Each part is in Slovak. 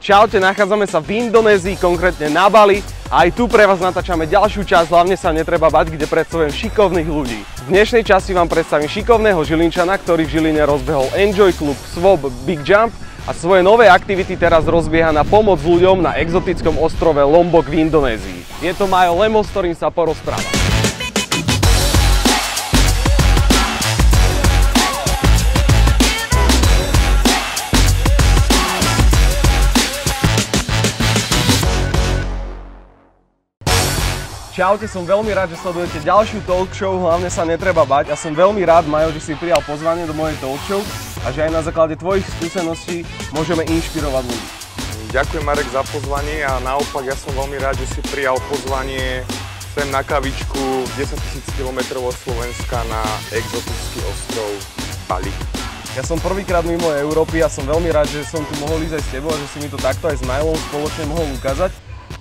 Čaute, nachádzame sa v Indonézii, konkrétne na Bali a aj tu pre vás natáčame ďalšiu časť, hlavne sa netreba bať, kde predstavujem šikovných ľudí. V dnešnej časti vám predstavím šikovného Žilinčana, ktorý v Žiline rozbehol Enjoy klub Swap Big Jump a svoje nové aktivity teraz rozbieha na pomoc ľuďom na exotickom ostrove Lombok v Indonézii. Je to Majo Lemos, s ktorým sa porozpráva. Čaute, som veľmi rád, že sledujete ďalšiu talk show, hlavne sa netreba bať a som veľmi rád, Majo, že si prijal pozvanie do mojej talk show a že aj na základe tvojich skúseností môžeme inšpirovať ľudí. Ďakujem, Marek, za pozvanie a naopak ja som veľmi rád, že si prijal pozvanie sem na kavičku 10 000 km od Slovenska na exotický ostrov Bali. Ja som prvýkrát mimo Európy a som veľmi rád, že som tu mohol ísť aj s tebou a že si mi to takto aj s Majlom spoločne mohol ukázať.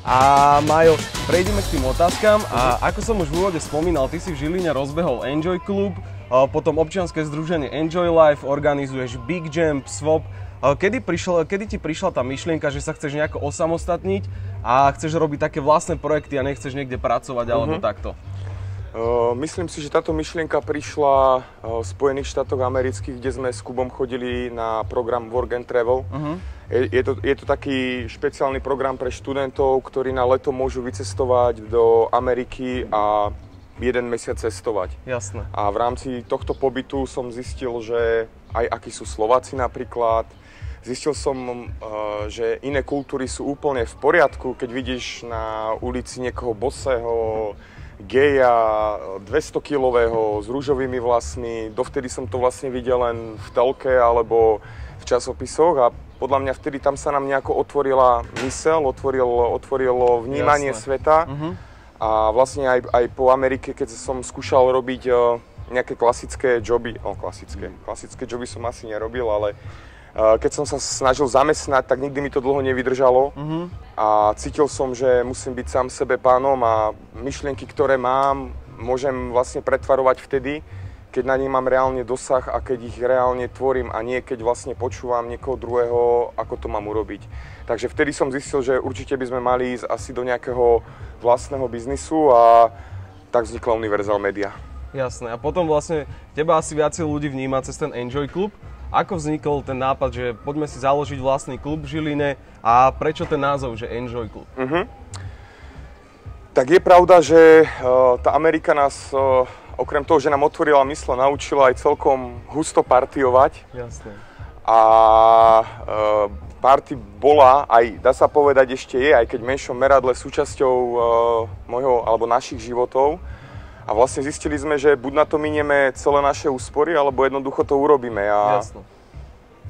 A Majo, prejdeme k tým otázkam a ako som už v úvode spomínal, ty si v Žiline rozbehol Enjoy klub, potom občianske združenie Enjoy Life, organizuješ Big Jump, Swap. Kedy ti prišla tá myšlienka, že sa chceš nejako osamostatniť a chceš robiť také vlastné projekty a nechceš niekde pracovať alebo takto? Myslím si, že táto myšlienka prišla v Spojených štátoch amerických, kde sme s Kubom chodili na program Work and Travel. Je to taký špeciálny program pre študentov, ktorí na leto môžu vycestovať do Ameriky a 1 mesiac cestovať. Jasné. A v rámci tohto pobytu som zistil, že aj akí sú Slováci napríklad. Zistil som, že iné kultúry sú úplne v poriadku, keď vidíš na ulici niekoho bosého, geja, 200-kilového, s ružovými vlasmi. Dovtedy som to vlastne videl len v telke alebo v časopisoch a podľa mňa vtedy tam sa nám nejako otvorila myseľ, otvorilo vnímanie sveta. A vlastne aj po Amerike, keď som skúšal robiť nejaké klasické joby, klasické joby som asi nerobil, ale keď som sa snažil zamestnať, tak nikdy mi to dlho nevydržalo a cítil som, že musím byť sám sebe pánom a myšlienky, ktoré mám, môžem vlastne pretvarovať vtedy, keď na nich mám reálne dosah a keď ich reálne tvorím a nie keď vlastne počúvam niekoho druhého, ako to mám urobiť. Takže vtedy som zistil, že určite by sme mali ísť asi do nejakého vlastného biznisu a tak vznikla Universal Media. Jasné, a potom vlastne teba asi viacej ľudí vníma cez ten Enjoy klub. Ako vznikol ten nápad, že poďme si založiť vlastný klub v Žiline a prečo ten názov, že Enjoy klub? Tak je pravda, že tá Amerika nás, okrem toho, že nám otvorila mysle, naučila aj celkom husto partiovať. Jasné. A party bola, aj dá sa povedať ešte je, aj keď v menšom meradle súčasťou môjho alebo našich životov. A vlastne zistili sme, že buď na to minieme celé naše úspory, alebo jednoducho to urobíme. A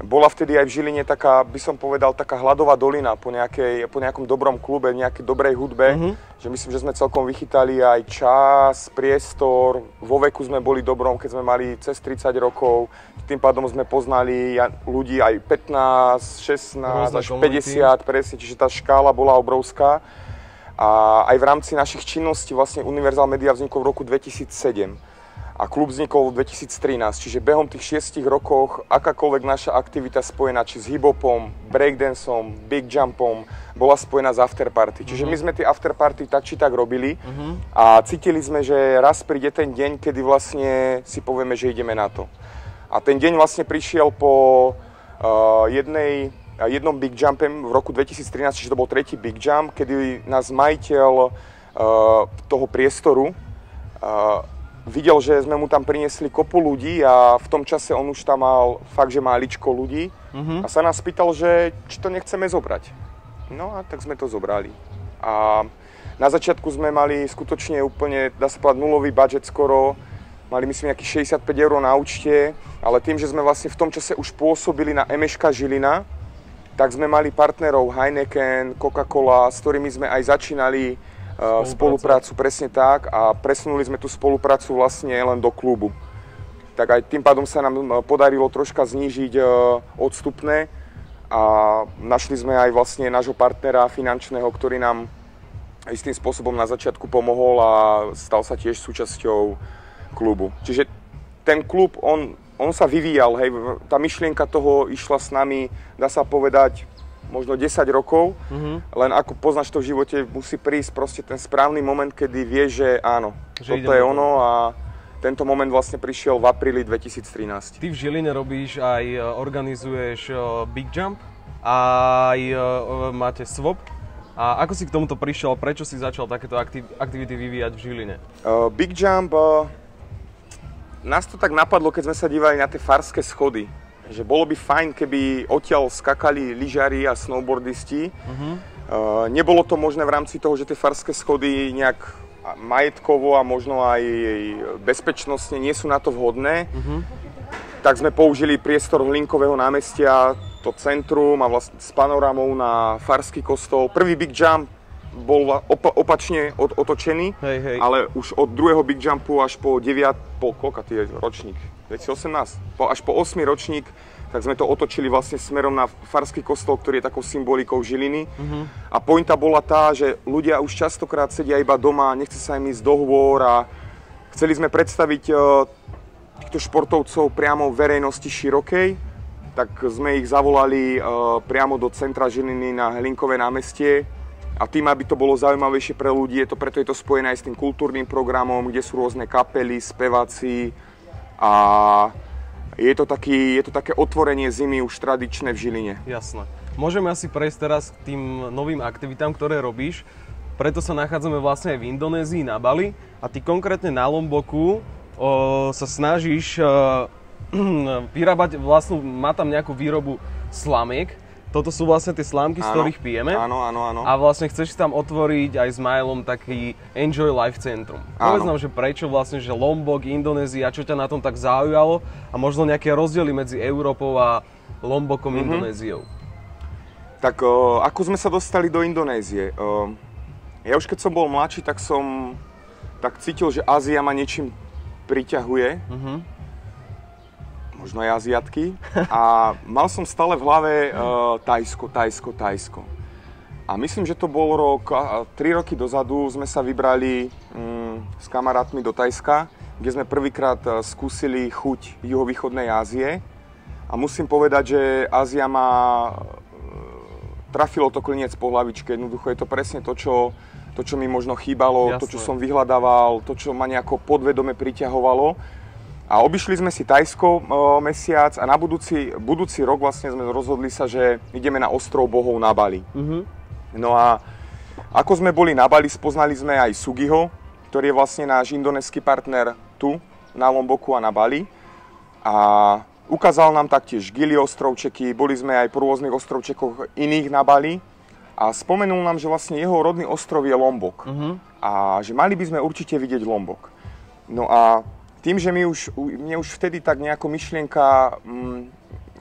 bola vtedy aj v Žiline taká, by som povedal, taká hladová dolina po nejakom dobrom klube, nejakej dobrej hudbe. Že myslím, že sme celkom vychytali aj čas, priestor. Vo veku sme boli dobrom, keď sme mali cez 30 rokov. Tým pádom sme poznali ľudí aj 15, 16 až 50, presne, čiže tá škála bola obrovská. A aj v rámci našich činností vlastne Universal Media vznikol v roku 2007 a klub vznikol v 2013, čiže behom tých 6 rokoch akákoľvek naša aktivita spojená či s hip-hopom, breakdanceom, big jumpom bola spojená s afterparty. Čiže my sme tie afterparty tak či tak robili a cítili sme, že raz príde ten deň, kedy vlastne si povieme, že ideme na to. A ten deň vlastne prišiel po jednom Big Jumpe v roku 2013, čiže to bol tretí Big Jump, kedy nás majiteľ toho priestoru videl, že sme mu tam priniesli kopu ľudí a v tom čase on už tam mal fakt, že máličko ľudí a sa nás pýtal, že či to nechceme zobrať. No a tak sme to zobrali. A na začiatku sme mali skutočne úplne, dá sa povedať, nulový budget skoro. Mali myslím nejakých 65 eur na účte, ale tým, že sme vlastne v tom čase už pôsobili na MŠK Žilina, tak sme mali partnerov Heineken, Coca-Cola, s ktorými sme aj začínali spoluprácu presne tak a presunuli sme tú spoluprácu vlastne len do klubu. Tak aj tým pádom sa nám podarilo troška znížiť odstupné a našli sme aj vlastne nášho partnera finančného, ktorý nám istým spôsobom na začiatku pomohol a stal sa tiež súčasťou klubu. Čiže ten klub, on sa vyvíjal, hej, tá myšlienka toho išla s nami, dá sa povedať, možno 10 rokov, len ako poznáš to v živote, musí prísť proste ten správny moment, kedy vieš, že áno, že toto je ono a tento moment vlastne prišiel v apríli 2013. Ty v Žiline robíš aj, organizuješ Big Jump, aj máte SWOP. A ako si k tomuto prišiel, prečo si začal takéto aktivity vyvíjať v Žiline? Big Jump, nás to tak napadlo, keď sme sa dívali na tie farské schody. Že bolo by fajn, keby odtiaľ skakali lyžari a snowboardisti. Nebolo to možné v rámci toho, že tie farské schody nejak majetkovo a možno aj bezpečnostne nie sú na to vhodné. Tak sme použili priestor Hlinkového námestia, to centrum a vlastne s panorámou na farský kostol. Prvý Big Jump bol opačne otočený, ale už od druhého Big Jumpu až po 9, koľka je ročník? 2018? Až po 8. ročník, tak sme to otočili vlastne smerom na farský kostol, ktorý je takou symbolikou Žiliny. A pointa bola tá, že ľudia už častokrát sedia iba doma, nechce sa im ísť do hôr a chceli sme predstaviť týchto športovcov priamo verejnosti širokej, tak sme ich zavolali priamo do centra Žiliny na Hlinkové námestie. A tým, aby to bolo zaujímavejšie pre ľudí, preto je to spojené aj s tým kultúrnym programom, kde sú rôzne kapely, speváci a je to také otvorenie zimy už tradičné v Žiline. Jasné. Môžeme asi prejsť teraz k tým novým aktivitám, ktoré robíš. Preto sa nachádzame vlastne aj v Indonézii, na Bali. A ty konkrétne na Lomboku sa snažíš vyrábať vlastnú, má tam nejakú výrobu slamiek. Toto sú vlastne tie slámky, z ktorých pijeme. Áno. A vlastne chceš tam otvoriť aj s Majlom taký Enjoy Life centrum. Povedz nám, že prečo vlastne, že Lombok, Indonézia, čo ťa na tom tak zaujalo a možno nejaké rozdiely medzi Európou a Lombokom, Indonéziou. Tak ako sme sa dostali do Indonézie? Ja už keď som bol mladší, tak som cítil, že Ázia ma niečím priťahuje. Možno aj Aziatky. A mal som stále v hlave Tajsko. A myslím, že to bol 3 roky dozadu sme sa vybrali s kamarátmi do Tajska, kde sme prvýkrát skúsili chuť juhovýchodnej Ázie. A musím povedať, že Ázia ma trafilo to klinec po hlavičke. Jednoducho je to presne to, čo mi možno chýbalo, to, čo som vyhľadával, to, čo ma nejako podvedome priťahovalo. A obišli sme si Tajsko mesiac a na budúci rok vlastne sme rozhodli sa, že ideme na ostrov bohov na Bali. No a ako sme boli na Bali, spoznali sme aj Sugiho, ktorý je vlastne náš indonéský partner tu, na Lomboku a na Bali. A ukázal nám taktiež Gili ostrovčeky, boli sme aj po rôznych ostrovčekoch iných na Bali. A spomenul nám, že vlastne jeho rodný ostrov je Lombok. A že mali by sme určite vidieť Lombok. No a tým, že mne už vtedy tak nejako myšlienka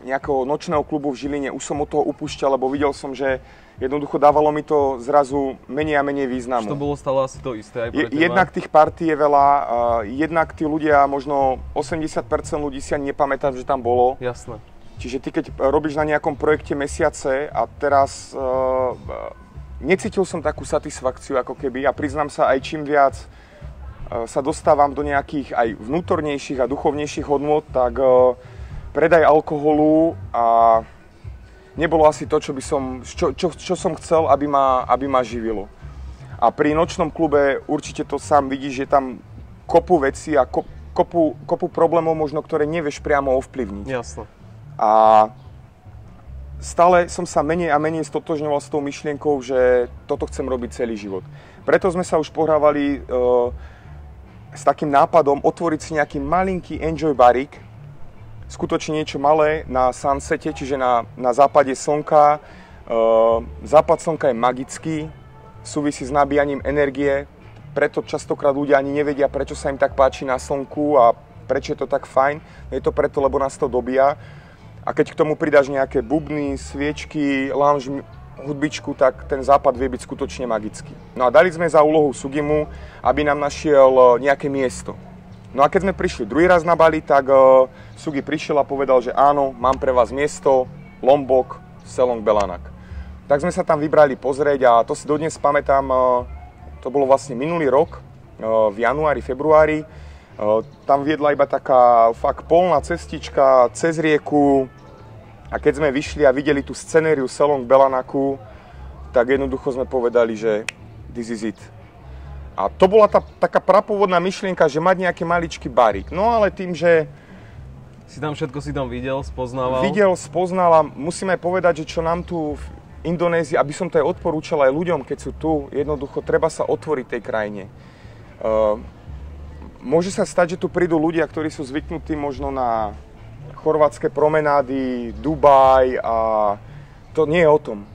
nejakého nočného klubu v Žiline, už som od toho upúšťal, lebo videl som, že jednoducho dávalo mi to zrazu menej a menej významu. Čo to bolo stále asi to isté aj pre teba? Jednak tých partí je veľa, jednak tí ľudia, možno 80% ľudí si ani nepamätá, že tam bolo. Jasné. Čiže ty keď robíš na nejakom projekte mesiace a teraz necítil som takú satisfakciu ako keby a priznám sa aj čím viac sa dostávam do nejakých aj vnútornejších a duchovnejších hodnôt, tak predaj alkoholu a nebolo asi to, čo som chcel, aby ma živilo. A pri nočnom klube určite to sám vidíš, že tam kopu vecí a kopu problémov možno, ktoré nevieš priamo ovplyvniť. Jasne. A stále som sa menej a menej stotožňoval s tou myšlienkou, že toto chcem robiť celý život. Preto sme sa už pohrávali s takým nápadom otvoriť si nejaký malinký enjoy barík, skutočne niečo malé na sunsete, čiže na západe slnka. Západ slnka je magický, súvisí s nabíjaním energie, preto častokrát ľudia ani nevedia, prečo sa im tak páči na slnku a prečo je to tak fajn. Je to preto, lebo nás to dobíja. A keď k tomu pridáš nejaké bubny, sviečky, lounge hudbičku, tak ten západ vie byť skutočne magický. No a dali sme za úlohu Sugimu, aby nám našiel nejaké miesto. No a keď sme prišli druhý raz na Bali, tak Sugi prišiel a povedal, že áno, mám pre vás miesto, Lombok, Selong Belanak. Tak sme sa tam vybrali pozrieť a to si dodnes pamätám, to bolo vlastne minulý rok, v januári, februári. Tam viedla iba taká fakt polná cestička cez rieku, A keď sme vyšli a videli tú scenériu Selong Belanaku, tak jednoducho sme povedali, že this is it. A to bola tá taká prapôvodná myšlienka, že mať nejaký maličký barík. No ale tým, že si tam videl, spoznával? Videl, spoznal a musíme povedať, že čo nám tu v Indonézii, aby som to aj odporúčal aj ľuďom, keď sú tu, jednoducho treba sa otvoriť tej krajine. Môže sa stať, že tu prídu ľudia, ktorí sú zvyknutí možno na chorvátske promenády, Dubaj a to nie je o tom.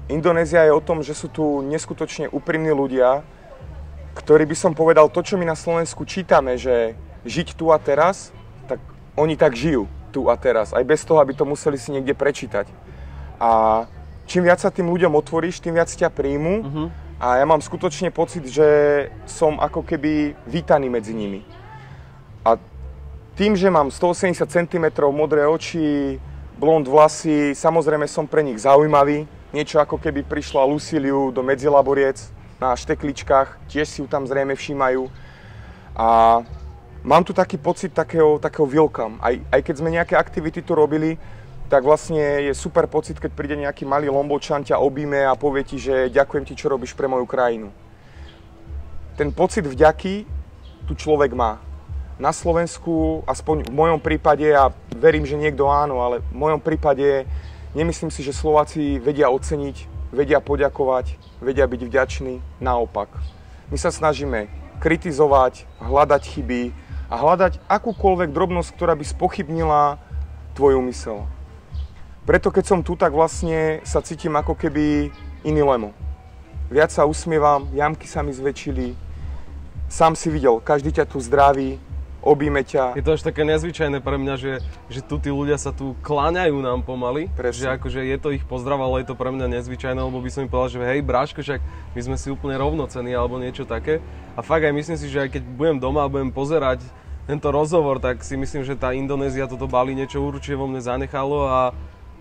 Indonézia je o tom, že sú tu neskutočne úprimní ľudia, ktorí by som povedal to, čo my na Slovensku čítame, že žiť tu a teraz, tak oni tak žijú tu a teraz, aj bez toho, aby to museli si niekde prečítať. A čím viac sa tým ľuďom otvoríš, tým viac ťa príjmu. A ja mám skutočne pocit, že som ako keby vítaný medzi nimi. A tým, že mám 180 cm, modré oči, blond vlasy, samozrejme som pre nich zaujímavý. Niečo ako keby prišla Lucíliu do Medzilaboriec na štekličkách, tiež si ju tam zrejme všímajú. A mám tu taký pocit takého welcome. Aj keď sme nejaké aktivity tu robili, tak vlastne je super pocit, keď príde nejaký malý Lombokčan, ťa objíme a povie ti, že ďakujem ti, čo robíš pre moju krajinu. Ten pocit vďaky tu človek má. Na Slovensku, aspoň v mojom prípade, a verím, že niekto áno, ale v mojom prípade nemyslím si, že Slováci vedia oceniť, vedia poďakovať, vedia byť vďační. Naopak. My sa snažíme kritizovať, hľadať chyby a hľadať akúkoľvek drobnosť, ktorá by spochybnila tvoj úmysel. Preto keď som tu, tak vlastne sa cítim ako keby iný Lemo. Viac sa usmievam, jamky sa mi zväčšili, sám si videl, každý ťa tu zdraví, objíme ťa. Je to až také nezvyčajné pre mňa, že tu tí ľudia sa tu kláňajú nám pomaly. Presne. Že akože je to ich pozdrav, ale je to pre mňa nezvyčajné, lebo by som im povedal, že hej Bráško, však my sme si úplne rovnocení alebo niečo také. A fakt aj myslím si, že aj keď budem doma a budem pozerať tento rozhovor, tak si myslím, že tá Indonézia, toto Bali niečo určite vo mne zanechalo a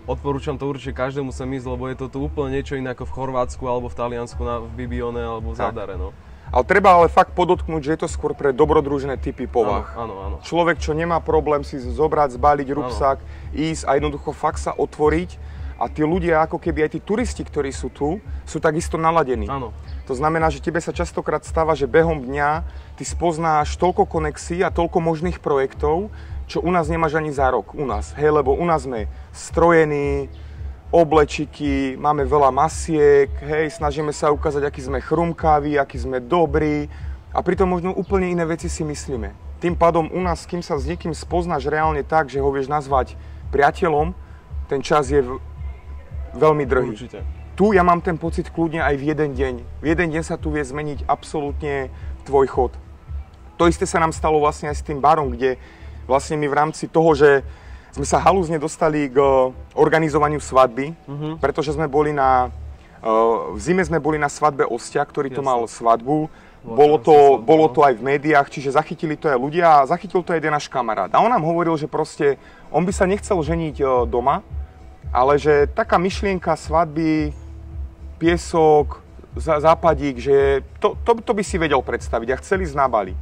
odporúčam to určite každému sem ísť, lebo je to tu úplne niečo iné ako v Chorvátsku alebo v Taliansku v Bibione alebo v Zadare. No. Ale treba fakt podotknúť, že je to skôr pre dobrodružné typy povah. Áno. Človek, čo nemá problém si zobrať, zbaliť ruksak, ísť a jednoducho fakt sa otvoriť. A tí ľudia, ako keby aj tí turisti, ktorí sú tu, sú takisto naladení. Áno. To znamená, že tebe sa častokrát stáva, že behom dňa ty spoznáš toľko konexií a toľko možných projektov, čo u nás nemáš ani za rok. U nás, hej, lebo u nás sme strojení, oblečiky, máme veľa masiek, hej, snažíme sa ukázať, aký sme chrumkaví, aký sme dobrí a pritom možno úplne iné veci si myslíme. Tým pádom u nás, kým sa s niekým spoznáš reálne tak, že ho vieš nazvať priateľom, ten čas je veľmi drahý. Určite. Tu ja mám ten pocit kľudne aj v jeden deň. V jeden deň sa tu vie zmeniť absolútne tvoj chod. To isté sa nám stalo vlastne aj s tým barom, kde vlastne my v rámci toho, že sme sa halúzne dostali k organizovaniu svadby, pretože sme boli v zime sme boli na svadbe Ostia, ktorý tu mal svadbu. Bolo to aj v médiách, čiže zachytili to aj ľudia a zachytil to aj jeden náš kamarát. A on nám hovoril, že proste on by sa nechcel ženiť doma, ale že taká myšlienka svadby, piesok, západík, že to by si vedel predstaviť a chceli ísť na Bali.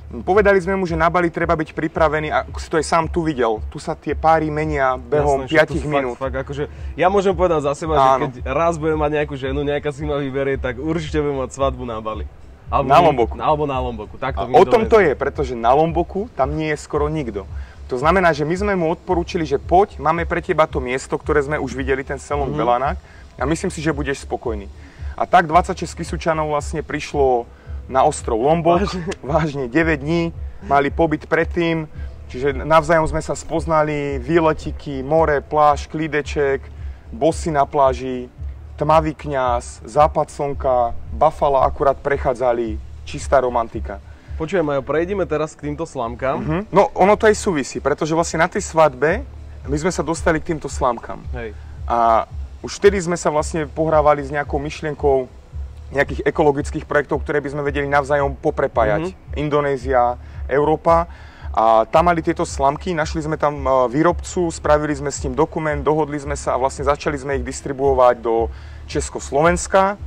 Povedali sme mu, že na Bali treba byť pripravený, a si to aj sám tu videl. Tu sa tie páry menia behom 5 minút. Fakt, akože, ja môžem povedať za seba, že keď raz budem mať nejakú ženu, nejaká si ma vyberie, tak určite budem mať svadbu na Bali. Alebo na Lomboku. A o tom to je, pretože na Lomboku tam nie je skoro nikto. To znamená, že my sme mu odporúčili, že poď, máme pre teba to miesto, ktoré sme už videli, ten Selong Belanak, a myslím si, že budeš spokojný. A tak 26 Kisučanov vlastne prišlo na ostrov Lombok, vážne 9 dní, mali pobyt predtým, čiže navzájom sme sa spoznali, výletiky, more, pláž, klídeček, bosy na pláži, tmavý kňaz, západ slnka, Buffalo akurát prechádzali, čistá romantika. Počujem, Majo, prejdeme teraz k týmto slamkám. No, ono to aj súvisí, pretože vlastne na tej svadbe my sme sa dostali k týmto slamkám. Hej. A už vtedy sme sa vlastne pohrávali s nejakou myšlienkou nejakých ekologických projektov, ktoré by sme vedeli navzájom poprepájať. Indonézia, Európa. A tam mali tieto slamky, našli sme tam výrobcu, spravili sme s ním dokument, dohodli sme sa a vlastne začali sme ich distribuovať do Československa.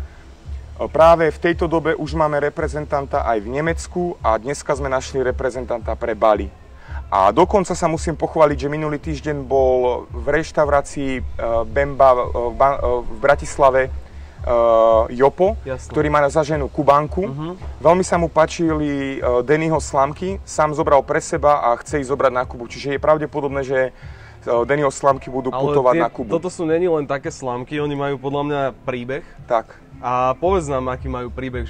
Práve v tejto dobe už máme reprezentanta aj v Nemecku a dneska sme našli reprezentanta pre Bali. A dokonca sa musím pochváliť, že minulý týždeň bol v reštaurácii Bemba v Bratislave Jopo, Jasne. ktorý má za ženu Kubánku. Veľmi sa mu páčili Dannyho slamky, sám zobral pre seba a chce ich zobrať na Kubu. Čiže je pravdepodobné, že Dannyho slamky budú putovať na Kubu. Toto sú není len také slamky, oni majú podľa mňa príbeh. Tak. A povedz nám, aký majú príbeh,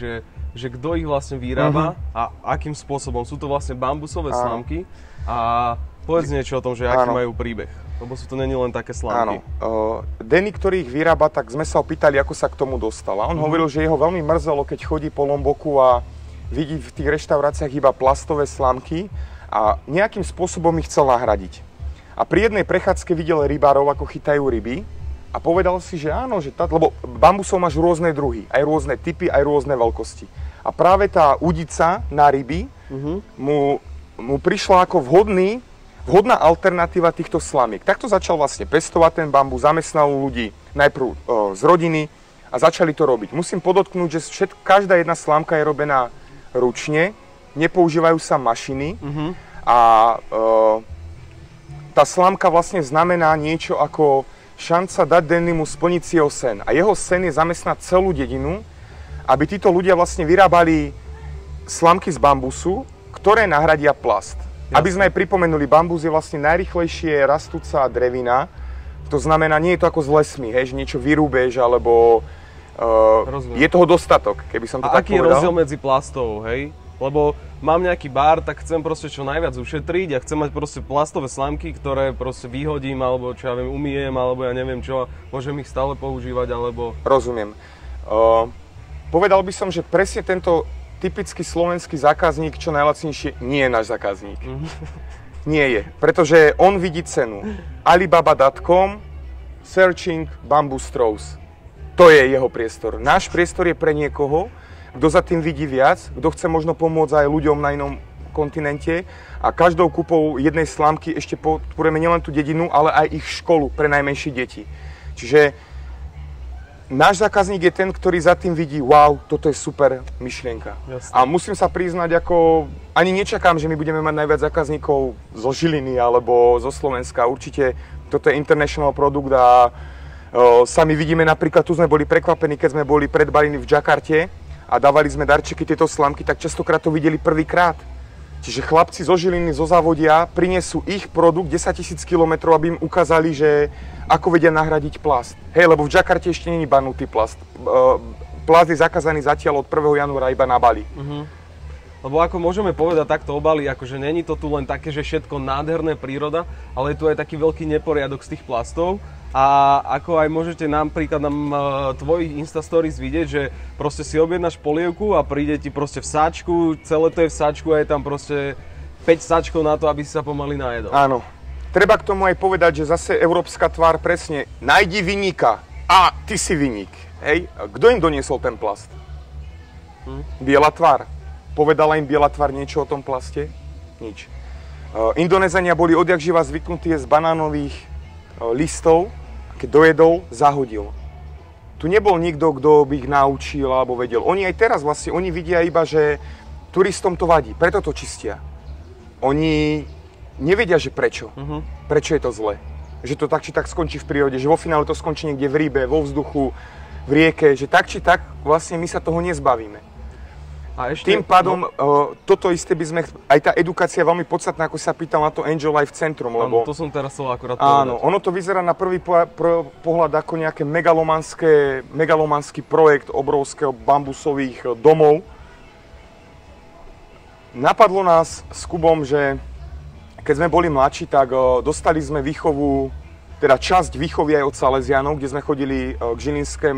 že kto ich vlastne vyrába a akým spôsobom. Sú to vlastne bambusové slamky a povedz niečo o tom, že aký majú príbeh. Lebo sú to není len také slamky. Áno. Danny, ktorý ich vyrába, tak sme sa opýtali, ako sa k tomu dostal. A on hovoril, že jeho veľmi mrzelo, keď chodí po Lomboku a vidí v tých reštauráciách iba plastové slamky a nejakým spôsobom ich chcel nahradiť. A pri jednej prechádzke videl rybárov, ako chytajú ryby a povedal si, že áno, že lebo bambusov máš rôzne druhy, aj rôzne typy, aj rôzne veľkosti. A práve tá udica na ryby mu prišla ako vhodná alternatíva týchto slamiek. Takto začal vlastne pestovať ten bambus, zamestnal ľudí najprv z rodiny a začali to robiť. Musím podotknúť, že každá jedna slamka je robená ručne, nepoužívajú sa mašiny a tá slamka vlastne znamená niečo ako šanca dať Dannymu splniť si jeho sen. A jeho sen je zamestnať celú dedinu, aby títo ľudia vlastne vyrábali slamky z bambusu, ktoré nahradia plast. Jasne. Aby sme aj pripomenuli, bambus je vlastne najrýchlejšie rastúca drevina. To znamená, nie je to ako s lesmi, hej, že niečo vyrúbeš, alebo je toho dostatok, keby som to tak povedal. A aký je rozdiel medzi plastovou, hej? Lebo mám nejaký bar, tak chcem proste čo najviac ušetriť a chcem mať proste plastové slamky, ktoré proste vyhodím, alebo čo ja viem, umyjem, alebo ja neviem čo, môžem ich stále používať, alebo... Rozumiem. Povedal by som, že presne tento typický slovenský zákazník, čo najlacnejšie, nie je náš zákazník. Nie je, pretože on vidí cenu. Alibaba.com, searching bamboo straws. To je jeho priestor. Náš priestor je pre niekoho, kto za tým vidí viac, kto chce možno pomôcť aj ľuďom na inom kontinente a každou kúpou jednej slamky ešte podporujeme nielen tú dedinu, ale aj ich školu pre najmenšie deti. Čiže náš zákazník je ten, ktorý za tým vidí, wow, toto je super myšlienka. Jasne. A musím sa priznať, ako ani nečakám, že my budeme mať najviac zákazníkov zo Žiliny alebo zo Slovenska. Určite toto je international produkt a sami vidíme napríklad, tu sme boli prekvapení, keď sme boli predbalení v Jakarte a dávali sme darčeky tieto slamky, tak častokrát to videli prvýkrát. Čiže chlapci zo Žiliny, zo závodia prinesú ich produkt 10 000 km, aby im ukázali, že ako vedia nahradiť plast. Hej, lebo v Jakarte ešte není banutý plast. Plast je zakázaný zatiaľ od 1. januára iba na Bali. Lebo ako môžeme povedať takto o Bali, akože není to tu len také, že všetko nádherné príroda, ale je tu aj taký veľký neporiadok z tých plastov. A ako aj môžete napríklad na tvojich Instastories vidieť, že proste si objednáš polievku a príde ti proste v sáčku, celé to je v sáčku a je tam proste 5 sáčkov na to, aby si sa pomaly najedol. Áno. Treba k tomu aj povedať, že zase európska tvár presne, nájdi viníka a ty si viník. Hej, kto im doniesol ten plast? Biela tvár. Povedala im biela tvár niečo o tom plaste? Nič. Indonézania boli odjakživa zvyknutí z banánových listov. Keď dojedol, zahodil. Tu nebol nikto, kto by ich naučil alebo vedel. Oni aj teraz vlastne, oni vidia iba, že turistom to vadí, preto to čistia. Oni nevedia, že prečo. Prečo je to zle. Že to tak či tak skončí v prírode, že vo finále to skončí niekde v rybe, vo vzduchu, v rieke, že tak či tak vlastne my sa toho nezbavíme. A ešte, tým pádom toto isté by sme, aj tá edukácia je veľmi podstatná, ako sa pýtal na to Angel Life Centrum, lebo... to som teraz chcel akurát povedať. Áno, ono to vyzerá na prvý pohľad ako nejaké megalomanský projekt obrovského bambusových domov. Napadlo nás s Kubom, že keď sme boli mladší, tak dostali sme výchovu, teda časť výchovy aj od Salesianov, kde sme chodili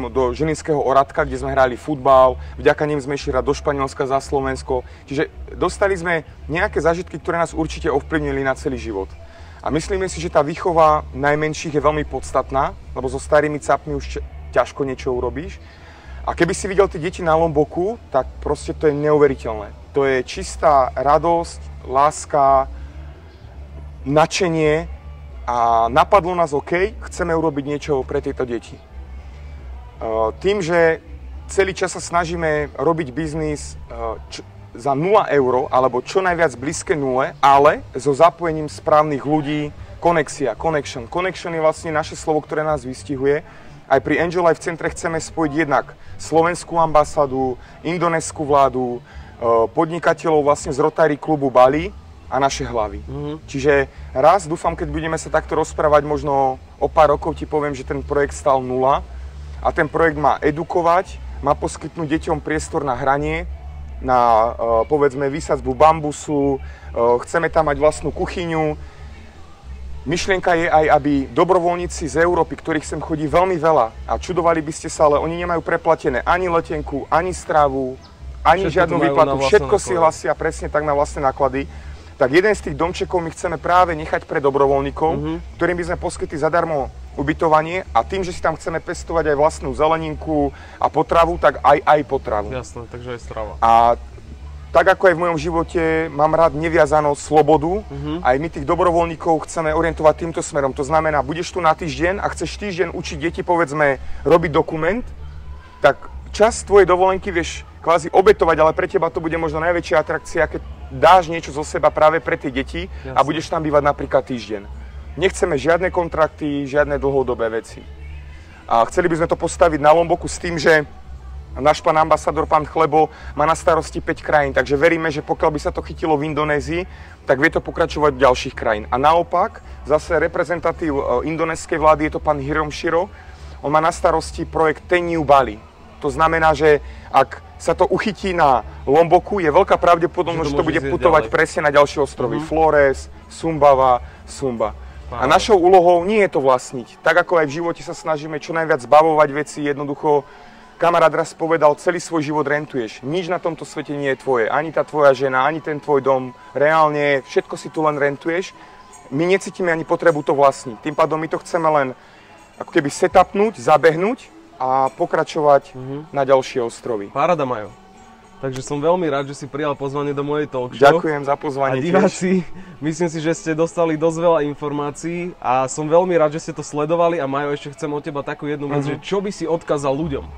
do Žilinského Oradka, kde sme hrali futbal, vďaka nim sme išli hrať do Španielska za Slovensko. Čiže dostali sme nejaké zážitky, ktoré nás určite ovplyvnili na celý život. A myslíme si, že tá výchova najmenších je veľmi podstatná, lebo so starými capmi už ťažko niečo urobíš. A keby si videl tie deti na Lomboku, tak proste to je neuveriteľné. To je čistá radosť, láska, nadšenie. A napadlo nás, OK, chceme urobiť niečo pre tieto deti. Tým, že celý čas sa snažíme robiť biznis za 0 eur, alebo čo najviac blízke nule, ale so zapojením správnych ľudí, konexia, connection. Connection je vlastne naše slovo, ktoré nás vystihuje. Aj pri Angel Life centre chceme spojiť jednak slovenskú ambasádu, indonéskú vládu, podnikateľov vlastne z Rotary klubu Bali a naše hlavy. Čiže raz, dúfam, keď budeme sa takto rozprávať, možno o pár rokov ti poviem, že ten projekt stal 0 a ten projekt má edukovať, má poskytnúť deťom priestor na hranie, na povedzme výsadzbu bambusu, chceme tam mať vlastnú kuchyňu. Myšlienka je aj, aby dobrovoľníci z Európy, ktorých sem chodí veľmi veľa, a čudovali by ste sa, ale oni nemajú preplatené ani letenku, ani stravu, ani žiadnu výplatu, všetko si hlasia presne tak na vlastné náklady, tak jeden z tých domčekov my chceme práve nechať pre dobrovoľníkov, ktorým by sme poskytli zadarmo ubytovanie a tým, že si tam chceme pestovať aj vlastnú zeleninku a potravu, tak aj potravu. Jasné, takže aj strava. A tak ako aj v mojom živote mám rád neviazanú slobodu, aj my tých dobrovoľníkov chceme orientovať týmto smerom. To znamená, budeš tu na týždeň a chceš týždeň učiť deti, povedzme, robiť dokument, tak čas tvojej dovolenky vieš kvázi obetovať, ale pre teba to bude možno najväčšia atrakcia, keď dáš niečo zo seba práve pre tie deti a budeš tam bývať napríklad týždeň. Nechceme žiadne kontrakty, žiadne dlhodobé veci. A chceli by sme to postaviť na Lomboku s tým, že náš pán ambasador, pán Chlebo, má na starosti 5 krajín, takže veríme, že pokiaľ by sa to chytilo v Indonézii, tak vie to pokračovať v ďalších krajín. A naopak, zase reprezentatív indonéskej vlády je to pán Hirom Shiro, on má na starosti projekt Ten New Bali. To znamená, že ak sa to uchytí na Lomboku, je veľká pravdepodobnosť, že to bude putovať presne na ďalšie ostrovy. Flores, Sumbawa, Sumba. A našou úlohou nie je to vlastniť. Tak ako aj v živote sa snažíme čo najviac zbavovať veci, jednoducho kamarát raz povedal, celý svoj život rentuješ. Nič na tomto svete nie je tvoje. Ani tá tvoja žena, ani ten tvoj dom. Reálne všetko si tu len rentuješ. My necítime ani potrebu to vlastniť. Tým pádom my to chceme len ako keby setupnúť, zabehnúť a pokračovať na ďalšie ostrovy. Paráda, Majo. Takže som veľmi rád, že si prijal pozvanie do mojej talk show. Ďakujem za pozvanie. A diváci, myslím si, že ste dostali dosť veľa informácií a som veľmi rád, že ste to sledovali a Majo, ešte chcem od teba takú jednu vec, že čo by si odkázal ľuďom?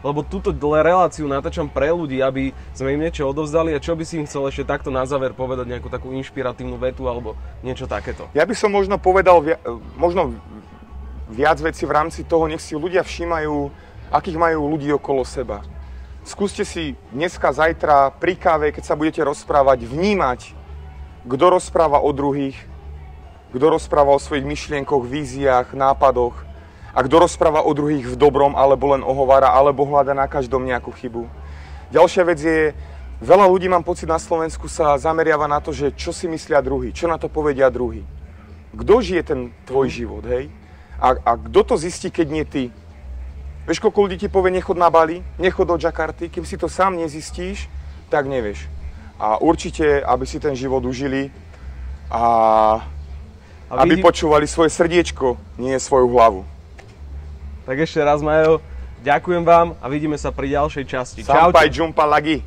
Lebo túto reláciu natáčam pre ľudí, aby sme im niečo odovzdali a čo by si im chcel ešte takto na záver povedať, nejakú takú inšpiratívnu vetu alebo niečo takéto? Ja by som možno povedal možno viac vecí v rámci toho, nech si ľudia všímajú, akých majú ľudí okolo seba. Skúste si dneska, zajtra pri káve, keď sa budete rozprávať, vnímať, kto rozpráva o druhých, kto rozpráva o svojich myšlienkoch, víziách, nápadoch a kto rozpráva o druhých v dobrom, alebo len ohovára, alebo hľada na každom nejakú chybu. Ďalšia vec je, veľa ľudí, mám pocit, na Slovensku sa zameriava na to, že čo si myslia druhí, čo na to povedia druhí. Kto žije ten tvoj život, hej? A kto to zistí, keď nie ty? Vieš, koľko ľudí ti povie, nechod na Bali, nechod do Jakarty, kým si to sám nezistíš, tak nevieš. A určite, aby si ten život užili a aby počúvali svoje srdiečko, nie svoju hlavu. Tak ešte raz, Majo, ďakujem vám a vidíme sa pri ďalšej časti. Sampai jumpa lagi.